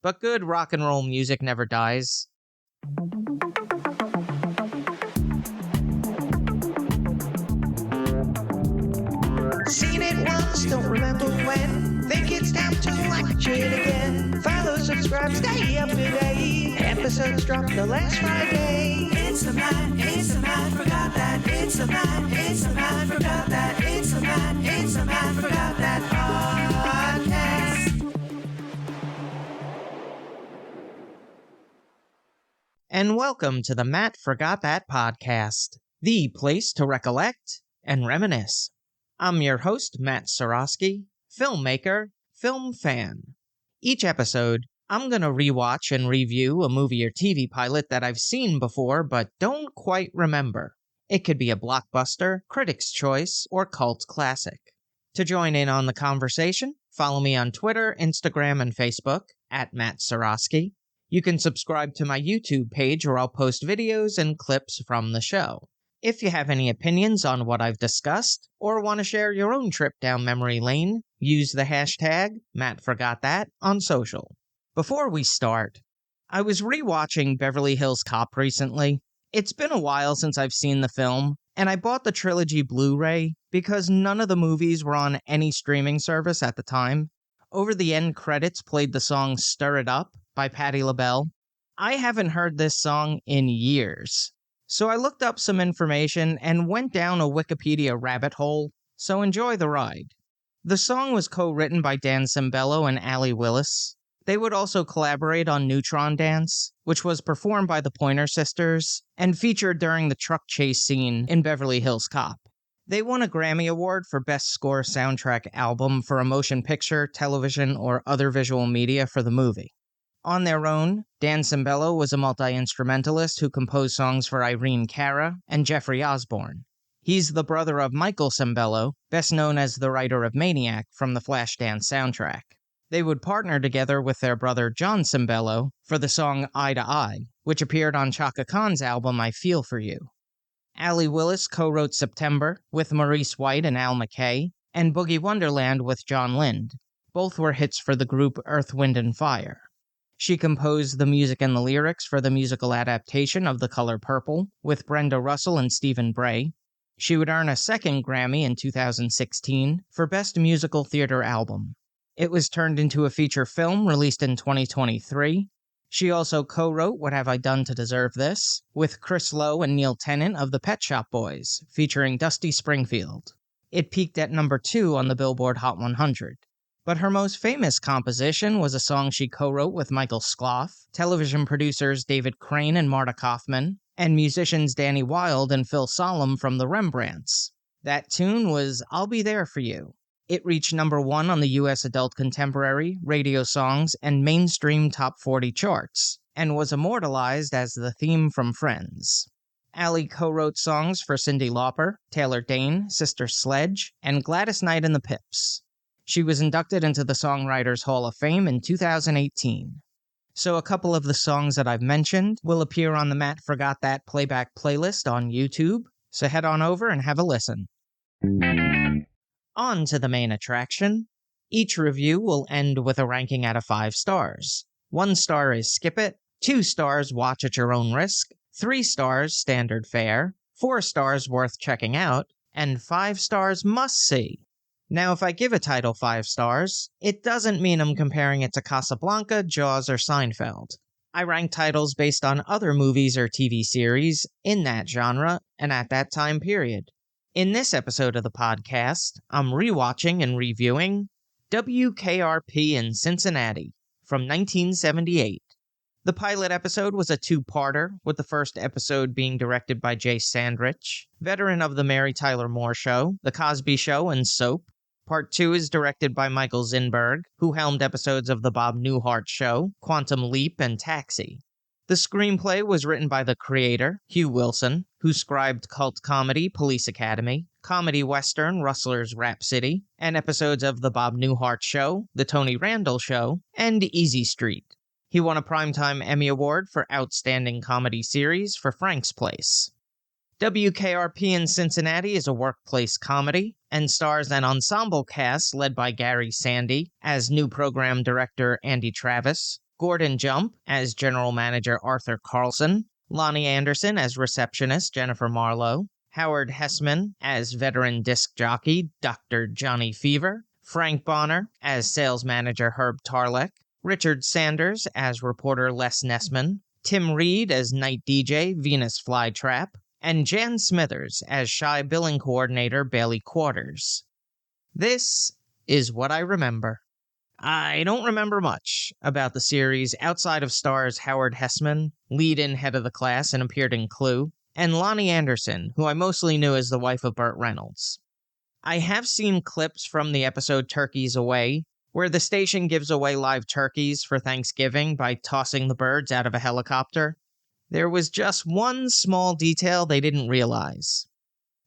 but good rock and roll music never dies. Seen it once, don't remember when. Think it's time to watch it again. Follow, subscribe, stay up to date. Episodes drop the last Friday. It's a Matt, forgot that. It's a Matt, forgot that. It's a Matt, forgot that podcast. And welcome to the Matt Forgot That podcast, the place to recollect and reminisce. I'm your host, Matt Seroski, filmmaker, film fan. Each episode, I'm going to rewatch and review a movie or TV pilot that I've seen before but don't quite remember. It could be a blockbuster, critic's choice, or cult classic. To join in on the conversation, follow me on Twitter, Instagram, and Facebook, at Matt Seroski. You can subscribe to my YouTube page where I'll post videos and clips from the show. If you have any opinions on what I've discussed, or want to share your own trip down memory lane, use the hashtag MattForgotThat on social. Before we start, I was rewatching Beverly Hills Cop recently. It's been a while since I've seen the film, and I bought the trilogy Blu-ray because none of the movies were on any streaming service at the time. Over the end credits played the song Stir It Up by Patti LaBelle. I haven't heard this song in years. So I looked up some information and went down a Wikipedia rabbit hole, so enjoy the ride. The song was co-written by Dan Cimbello and Allee Willis. They would also collaborate on Neutron Dance, which was performed by the Pointer Sisters, and featured during the truck chase scene in Beverly Hills Cop. They won a Grammy Award for Best Score Soundtrack Album for a motion picture, television, or other visual media for the movie. On their own, Dan Cimbello was a multi-instrumentalist who composed songs for Irene Cara and Jeffrey Osborne. He's the brother of Michael Cimbello, best known as the writer of Maniac from the Flashdance soundtrack. They would partner together with their brother John Cimbello for the song Eye to Eye, which appeared on Chaka Khan's album I Feel For You. Allee Willis co-wrote September with Maurice White and Al McKay, and Boogie Wonderland with John Lind. Both were hits for the group Earth, Wind & Fire. She composed the music and the lyrics for the musical adaptation of The Color Purple with Brenda Russell and Stephen Bray. She would earn a second Grammy in 2016 for Best Musical Theater Album. It was turned into a feature film released in 2023. She also co-wrote What Have I Done to Deserve This with Chris Lowe and Neil Tennant of the Pet Shop Boys, featuring Dusty Springfield. It peaked at number 2 on the Billboard Hot 100. But her most famous composition was a song she co-wrote with Michael Skloff, television producers David Crane and Marta Kaufman, and musicians Danny Wilde and Phil Solemn from the Rembrandts. That tune was I'll Be There For You. It reached number 1 on the U.S. Adult Contemporary, Radio Songs, and Mainstream Top 40 charts, and was immortalized as the theme from Friends. Allee co-wrote songs for Cyndi Lauper, Taylor Dayne, Sister Sledge, and Gladys Knight and the Pips. She was inducted into the Songwriters Hall of Fame in 2018. So a couple of the songs that I've mentioned will appear on the Matt Forgot That playback playlist on YouTube, so head on over and have a listen. On to the main attraction. Each review will end with a ranking out of 5 stars. 1 star is skip it, 2 stars watch at your own risk, 3 stars standard fare, 4 stars worth checking out, and 5 stars must see. Now, if I give a title 5 stars, it doesn't mean I'm comparing it to Casablanca, Jaws, or Seinfeld. I rank titles based on other movies or TV series in that genre and at that time period. In this episode of the podcast, I'm rewatching and reviewing WKRP in Cincinnati from 1978. The pilot episode was a 2-parter, with the first episode being directed by Jay Sandrich, veteran of The Mary Tyler Moore Show, The Cosby Show, and Soap. Part 2 is directed by Michael Zinberg, who helmed episodes of The Bob Newhart Show, Quantum Leap, and Taxi. The screenplay was written by the creator, Hugh Wilson, who scribed cult comedy Police Academy, comedy western Rustler's Rhapsody, and episodes of The Bob Newhart Show, The Tony Randall Show, and Easy Street. He won a Primetime Emmy Award for Outstanding Comedy Series for Frank's Place. WKRP in Cincinnati is a workplace comedy and stars an ensemble cast led by Gary Sandy as new program director Andy Travis, Gordon Jump as General Manager Arthur Carlson, Lonnie Anderson as Receptionist Jennifer Marlowe, Howard Hessman as Veteran Disc Jockey Dr. Johnny Fever, Frank Bonner as Sales Manager Herb Tarlek, Richard Sanders as Reporter Les Nessman, Tim Reed as Night DJ Venus Flytrap, and Jan Smithers as Shy Billing Coordinator Bailey Quarters. This is what I remember. I don't remember much about the series outside of stars Howard Hessman, lead-in head of the class and appeared in Clue, and Lonnie Anderson, who I mostly knew as the wife of Burt Reynolds. I have seen clips from the episode Turkeys Away, where the station gives away live turkeys for Thanksgiving by tossing the birds out of a helicopter. There was just one small detail they didn't realize.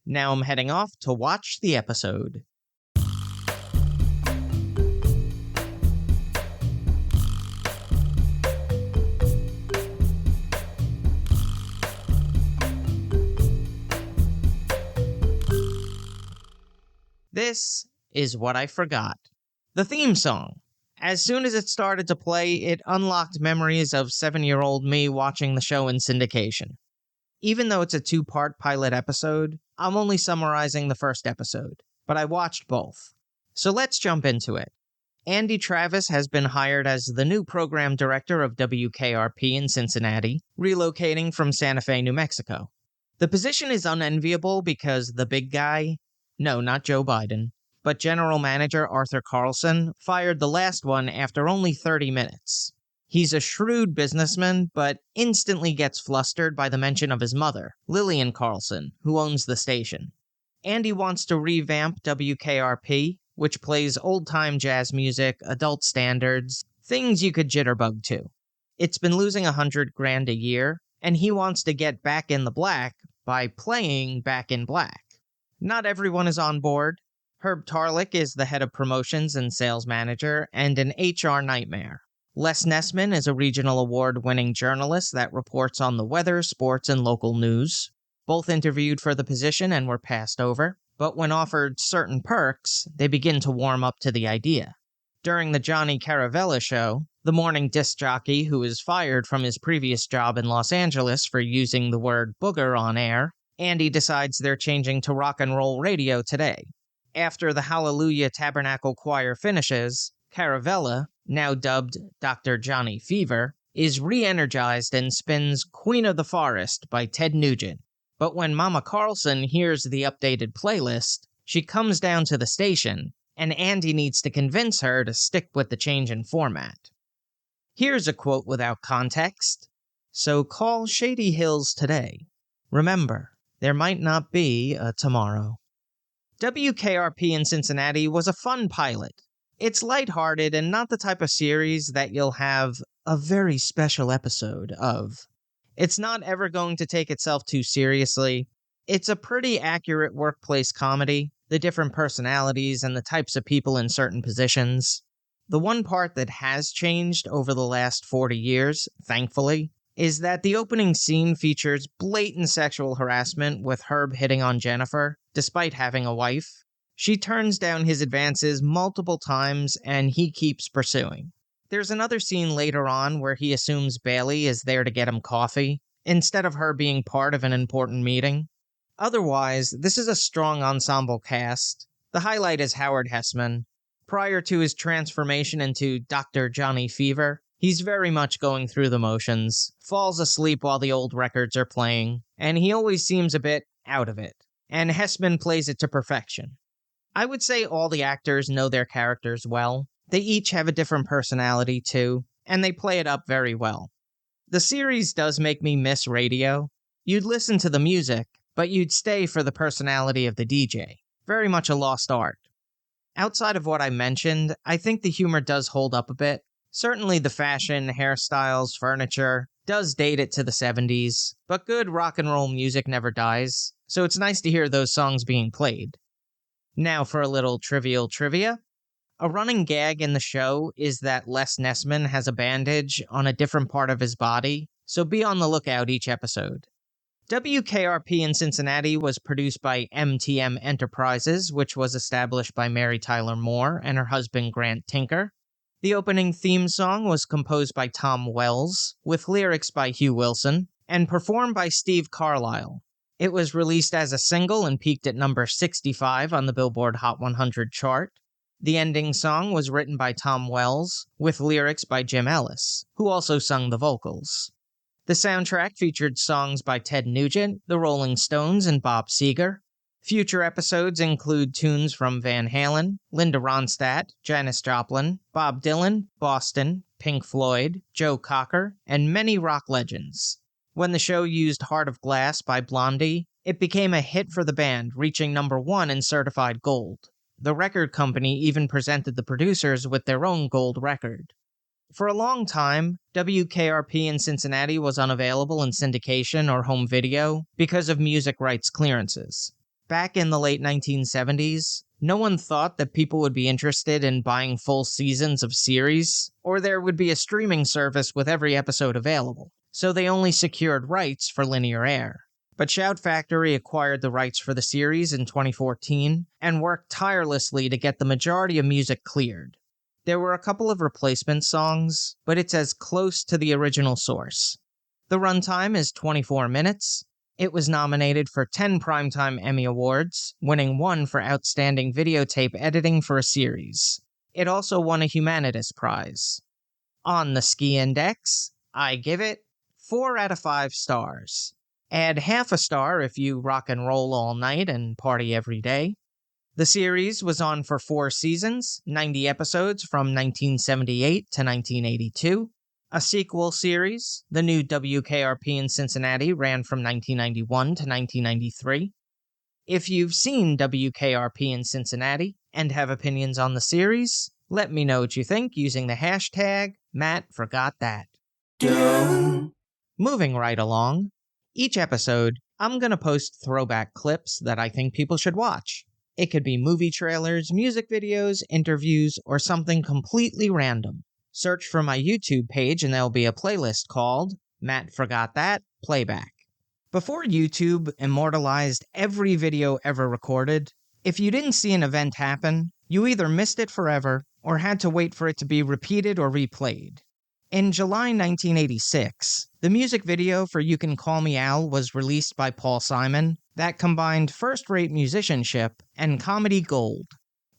Now I'm heading off to watch the episode. This is what I forgot. The theme song. As soon as it started to play, it unlocked memories of 7-year-old me watching the show in syndication. Even though it's a 2-part pilot episode, I'm only summarizing the first episode, but I watched both. So let's jump into it. Andy Travis has been hired as the new program director of WKRP in Cincinnati, relocating from Santa Fe, New Mexico. The position is unenviable because the big guy, no, not Joe Biden, but General Manager Arthur Carlson fired the last one after only 30 minutes. He's a shrewd businessman, but instantly gets flustered by the mention of his mother, Lillian Carlson, who owns the station. Andy wants to revamp WKRP, which plays old-time jazz music, adult standards, things you could jitterbug to. It's been losing $100,000 a year, and he wants to get back in the black by playing Back in Black. Not everyone is on board. Herb Tarlek is the head of promotions and sales manager, and an HR nightmare. Les Nessman is a regional award-winning journalist that reports on the weather, sports, and local news. Both interviewed for the position and were passed over, but when offered certain perks, they begin to warm up to the idea. During the Johnny Caravella show, the morning disc jockey who is fired from his previous job in Los Angeles for using the word booger on air, Andy decides they're changing to rock and roll radio today. After the Hallelujah Tabernacle Choir finishes, Caravella, now dubbed Dr. Johnny Fever, is re-energized and spins Queen of the Forest by Ted Nugent. But when Mama Carlson hears the updated playlist, she comes down to the station, and Andy needs to convince her to stick with the change in format. Here's a quote without context. "So call Shady Hills today. Remember, there might not be a tomorrow." WKRP in Cincinnati was a fun pilot. It's lighthearted and not the type of series that you'll have a very special episode of. It's not ever going to take itself too seriously. It's a pretty accurate workplace comedy, the different personalities and the types of people in certain positions. The one part that has changed over the last 40 years, thankfully, is that the opening scene features blatant sexual harassment with Herb hitting on Jennifer, despite having a wife. She turns down his advances multiple times, and he keeps pursuing. There's another scene later on where he assumes Bailey is there to get him coffee, instead of her being part of an important meeting. Otherwise, this is a strong ensemble cast. The highlight is Howard Hessman. Prior to his transformation into Dr. Johnny Fever, he's very much going through the motions, falls asleep while the old records are playing, and he always seems a bit out of it. And Hessman plays it to perfection. I would say all the actors know their characters well. They each have a different personality too, and they play it up very well. The series does make me miss radio. You'd listen to the music, but you'd stay for the personality of the DJ. Very much a lost art. Outside of what I mentioned, I think the humor does hold up a bit. Certainly the fashion, hairstyles, furniture does date it to the 70s, but good rock and roll music never dies, so it's nice to hear those songs being played. Now for a little trivial trivia. A running gag in the show is that Les Nessman has a bandage on a different part of his body, so be on the lookout each episode. WKRP in Cincinnati was produced by MTM Enterprises, which was established by Mary Tyler Moore and her husband Grant Tinker. The opening theme song was composed by Tom Wells, with lyrics by Hugh Wilson, and performed by Steve Carlisle. It was released as a single and peaked at number 65 on the Billboard Hot 100 chart. The ending song was written by Tom Wells, with lyrics by Jim Ellis, who also sung the vocals. The soundtrack featured songs by Ted Nugent, the Rolling Stones, and Bob Seger. Future episodes include tunes from Van Halen, Linda Ronstadt, Janis Joplin, Bob Dylan, Boston, Pink Floyd, Joe Cocker, and many rock legends. When the show used Heart of Glass by Blondie, it became a hit for the band, reaching number 1 in certified gold. The record company even presented the producers with their own gold record. For a long time, WKRP in Cincinnati was unavailable in syndication or home video because of music rights clearances. Back in the late 1970s, no one thought that people would be interested in buying full seasons of series, or there would be a streaming service with every episode available, so they only secured rights for linear air. But Shout Factory acquired the rights for the series in 2014 and worked tirelessly to get the majority of music cleared. There were a couple of replacement songs, but it's as close to the original source. The runtime is 24 minutes. It was nominated for 10 Primetime Emmy Awards, winning 1 for Outstanding Videotape Editing for a Series. It also won a Humanitas Prize. On the Ski Index, I give it 4 out of 5 stars. Add half a star if you rock and roll all night and party every day. The series was on for 4 seasons, 90 episodes from 1978 to 1982. A sequel series, the new WKRP in Cincinnati, ran from 1991 to 1993. If you've seen WKRP in Cincinnati and have opinions on the series, let me know what you think using the hashtag #MattForgotThat. Moving right along, each episode, I'm going to post throwback clips that I think people should watch. It could be movie trailers, music videos, interviews, or something completely random. Search for my YouTube page and there'll be a playlist called Matt Forgot That Playback. Before YouTube immortalized every video ever recorded, if you didn't see an event happen, you either missed it forever or had to wait for it to be repeated or replayed. In July 1986, the music video for You Can Call Me Al was released by Paul Simon that combined first-rate musicianship and comedy gold.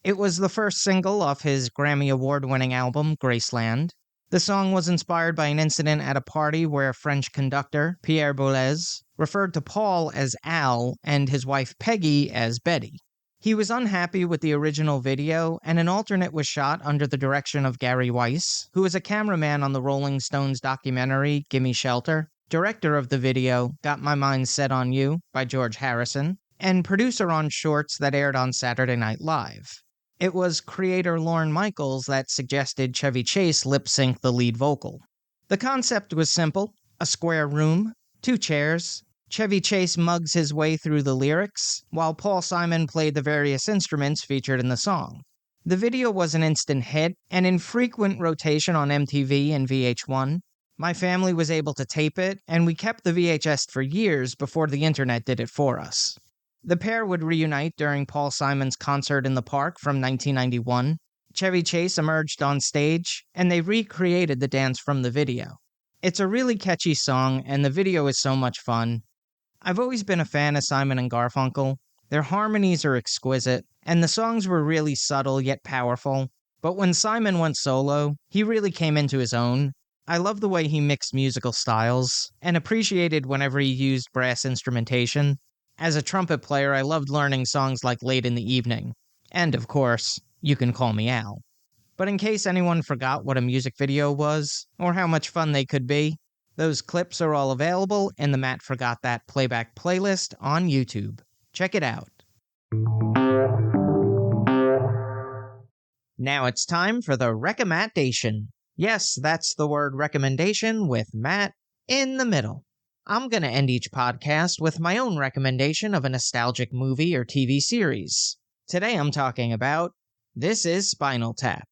It was the first single off his Grammy Award-winning album, Graceland. The song was inspired by an incident at a party where French conductor Pierre Boulez referred to Paul as Al and his wife Peggy as Betty. He was unhappy with the original video, and an alternate was shot under the direction of Gary Weiss, who was a cameraman on the Rolling Stones documentary Gimme Shelter, director of the video Got My Mind Set on You by George Harrison, and producer on shorts that aired on Saturday Night Live. It was creator Lorne Michaels that suggested Chevy Chase lip-sync the lead vocal. The concept was simple: a square room, 2 chairs. Chevy Chase mugs his way through the lyrics, while Paul Simon played the various instruments featured in the song. The video was an instant hit, and in frequent rotation on MTV and VH1. My family was able to tape it, and we kept the VHS for years before the internet did it for us. The pair would reunite during Paul Simon's concert in the park from 1991. Chevy Chase emerged on stage, and they recreated the dance from the video. It's a really catchy song, and the video is so much fun. I've always been a fan of Simon and Garfunkel. Their harmonies are exquisite, and the songs were really subtle yet powerful. But when Simon went solo, he really came into his own. I love the way he mixed musical styles, and appreciated whenever he used brass instrumentation. As a trumpet player, I loved learning songs like Late in the Evening, and of course, You Can Call Me Al. But in case anyone forgot what a music video was, or how much fun they could be, those clips are all available in the Matt Forgot That Playback playlist on YouTube. Check it out. Now it's time for the recommendation. Yes, that's the word recommendation with Matt in the middle. I'm going to end each podcast with my own recommendation of a nostalgic movie or TV series. Today I'm talking about This Is Spinal Tap.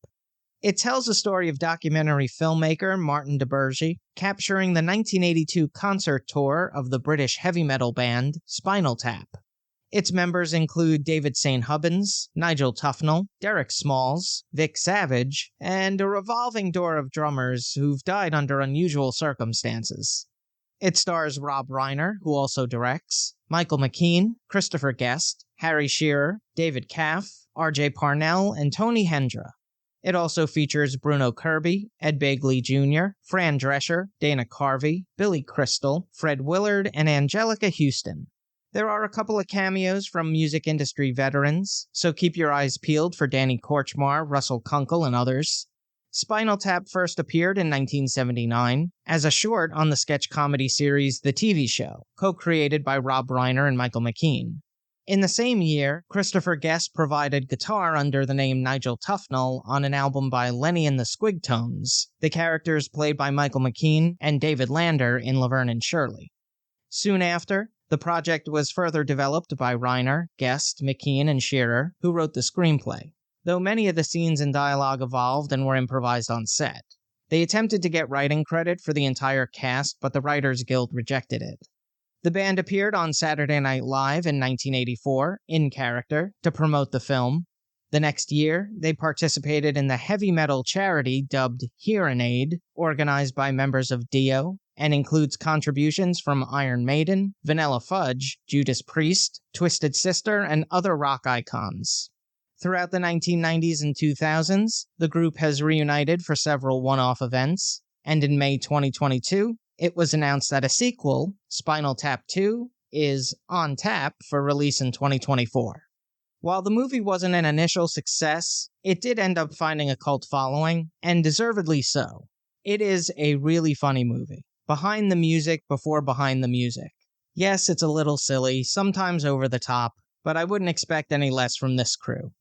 It tells the story of documentary filmmaker Martin DeBurgi capturing the 1982 concert tour of the British heavy metal band Spinal Tap. Its members include David St. Hubbins, Nigel Tufnell, Derek Smalls, Vic Savage, and a revolving door of drummers who've died under unusual circumstances. It stars Rob Reiner, who also directs, Michael McKean, Christopher Guest, Harry Shearer, David Caff, R.J. Parnell, and Tony Hendra. It also features Bruno Kirby, Ed Begley Jr., Fran Drescher, Dana Carvey, Billy Crystal, Fred Willard, and Angelica Houston. There are a couple of cameos from music industry veterans, so keep your eyes peeled for Danny Korchmar, Russell Kunkel, and others. Spinal Tap first appeared in 1979 as a short on the sketch comedy series The TV Show, co-created by Rob Reiner and Michael McKean. In the same year, Christopher Guest provided guitar under the name Nigel Tufnell on an album by Lenny and the Squigtones, the characters played by Michael McKean and David Lander in Laverne and Shirley. Soon after, the project was further developed by Reiner, Guest, McKean, and Shearer, who wrote the screenplay, though many of the scenes and dialogue evolved and were improvised on set. They attempted to get writing credit for the entire cast, but the Writers Guild rejected it. The band appeared on Saturday Night Live in 1984, in character, to promote the film. The next year, they participated in the heavy metal charity dubbed Hearing Aid, organized by members of Dio, and includes contributions from Iron Maiden, Vanilla Fudge, Judas Priest, Twisted Sister, and other rock icons. Throughout the 1990s and 2000s, the group has reunited for several one-off events, and in May 2022, it was announced that a sequel, Spinal Tap 2, is on tap for release in 2024. While the movie wasn't an initial success, it did end up finding a cult following, and deservedly so. It is a really funny movie. Behind the music before Behind the Music. Yes, it's a little silly, sometimes over the top, but I wouldn't expect any less from this crew.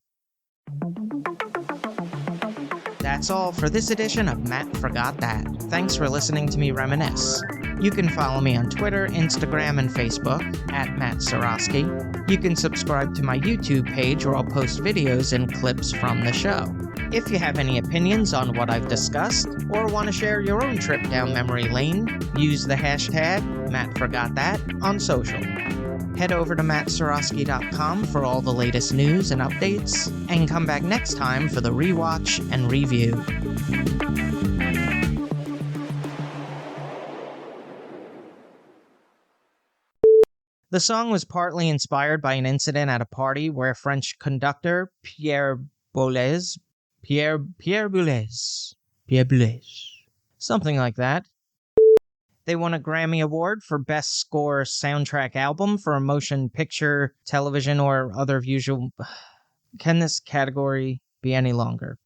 That's all for this edition of Matt Forgot That. Thanks for listening to me reminisce. You can follow me on Twitter, Instagram, and Facebook at Matt Seroski. You can subscribe to my YouTube page where I'll post videos and clips from the show. If you have any opinions on what I've discussed, or want to share your own trip down memory lane, use the hashtag MattForgotThat on social. Head over to mattseroski.com for all the latest news and updates, and come back next time for the rewatch and review. The song was partly inspired by an incident at a party where French conductor Pierre Boulez, something like that. They won a Grammy Award for Best Score Soundtrack Album for a motion picture, television, or other visual... Can this category be any longer?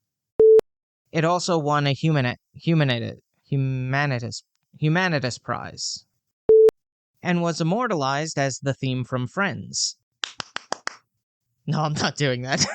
It also won a Humanitas Prize, and was immortalized as the theme from Friends. No, I'm not doing that.